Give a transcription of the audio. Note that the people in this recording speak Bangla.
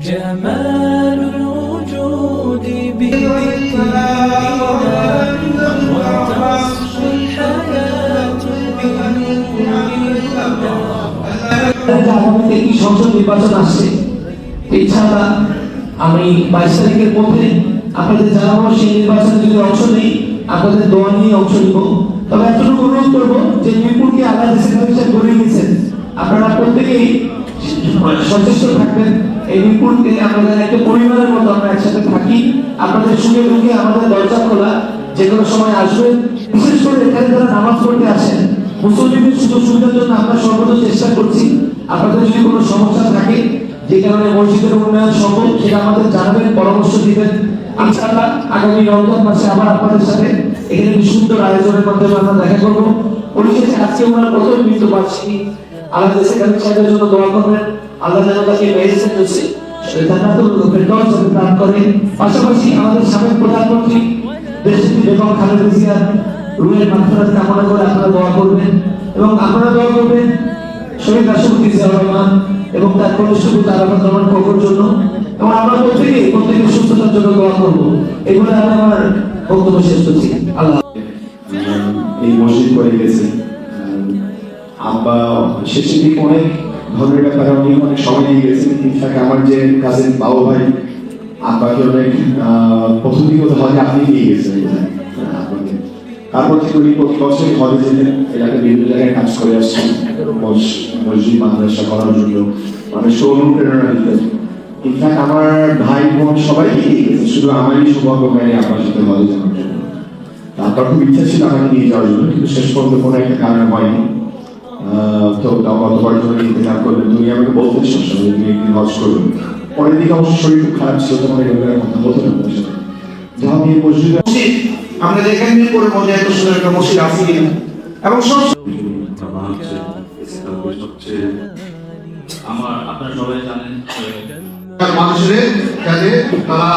جمال الوجود بذكرنا وتصفو الحياة আগামীতে কি সংসদ নির্বাচন আসছে, এছাড়া আমি 22 তারিখের মধ্যে আপনাদের জানাবো সেই নির্বাচনে যদি অংশ নেই আপনাদের দোয়া নিয়ে অংশ নিব। তবে এতটুকু অনুরোধ করবো যে মিরপুরকে আল্লাহ দেশে গড়ে নিয়েছেন, আপনারা প্রত্যেকেই সচেষ্ট থাকবেন। এই মিরপুরকে আমাদের একটা পরিবারের মতো আমরা একসাথে থাকি। আপনাদের সুখে দুঃখে আমাদের দরজা খোলা, যে কোনো সময় আসবেন। বিশেষ করে এখানে যারা নামাজ পড়তে আসেন মুসলিমদের সুযোগ সুবিধার জন্য আমরা সর্বোচ্চ চেষ্টা করছি। আপনাদের যদি কোনো সমস্যা থাকে যে কারণে মসজিদের উন্নয়ন সম্ভব সেটা আমাদের জানাবেন, পরামর্শ দিবেন। ইনশাআল্লাহ আগামী রমজান মাসে আবার আপনাদের সাথে এখানে একটি সুন্দর আয়োজনের মাধ্যমে আমরা দেখা করবো। পরিশেষে আজকে ওনার প্রথম মৃত্যু বার্ষিকী, আল্লাহ সেখানে সাহেবের জন্য দোয়া করবেন। আল্লাহ যেন তাকে মেহেরবান করছে জান্নাতুল ফেরদাউস দান করে। পাশাপাশি আমাদের সাবেক প্রধানমন্ত্রী দেশনেত্রী বেগম খালেদা জিয়ার রুহের মাগফিরাত কামনা করে আপনারা দোয়া করবেন এবং আপনারা দোয়া করবেন শহীদ রাষ্ট্রপতি জিয়াউর রহমান এবং তার কনিষ্ঠ পুত্র আরাফাত রহমান কবর জন্য, এবং আমরা প্রত্যেকের সুস্থতার জন্য দোয়া করবো। এগুলো আমি আমার বক্তব্য শেষ করছি। আল্লাহ এই মসজিদ করে গেছে আব্বা শেষের দিকে অনেক ধরনের ব্যাপারে অনেক সময় নিয়ে গেছেন। ইনফ্যাক্ট আমার যে কাজিন বাবু ভাই আব্বাকে অনেক প্রথম দিকে হজে আপনি নিয়ে গেছেন আপনাকে। তারপর থেকে উনি প্রতি বছরই হজে যেতেন, এলাকায় বিভিন্ন জায়গায় কাজ করে আসছেন, মসজিদ মাদ্রাসা করার জন্য মানুষকে অনুপ্রেরণা দিতেন। ইনফ্যাক্ট আমার ভাই বোন সবাই নিয়ে গেছে, শুধু আমারই সৌভাগ্য হয়নি আপনার সাথে হজে যাওয়ার জন্য। তারপর খুব ইচ্ছা ছিল আমাকে নিয়ে যাওয়ার জন্য, কিন্তু শেষ পর্যন্ত কোনো একটা কারণে হয়নি। তো গতবার যখন ইন্তজার করলেন তুমি আমাকে বলতে সবসময় তুমি একদিন হজ করবেন। পরের দিকে অবশ্য শরীর খুব খারাপ ছিল, তোমার এগুলো কথা বলতে না আপনার সাথে। যখন এই মসজিদ আমরা দেখেন করে মজা এত সুন্দর একটা মসজিদ আছে কিনা, এবং সব আমার আপনারা সবাই জানেন মানুষের কাজে তারা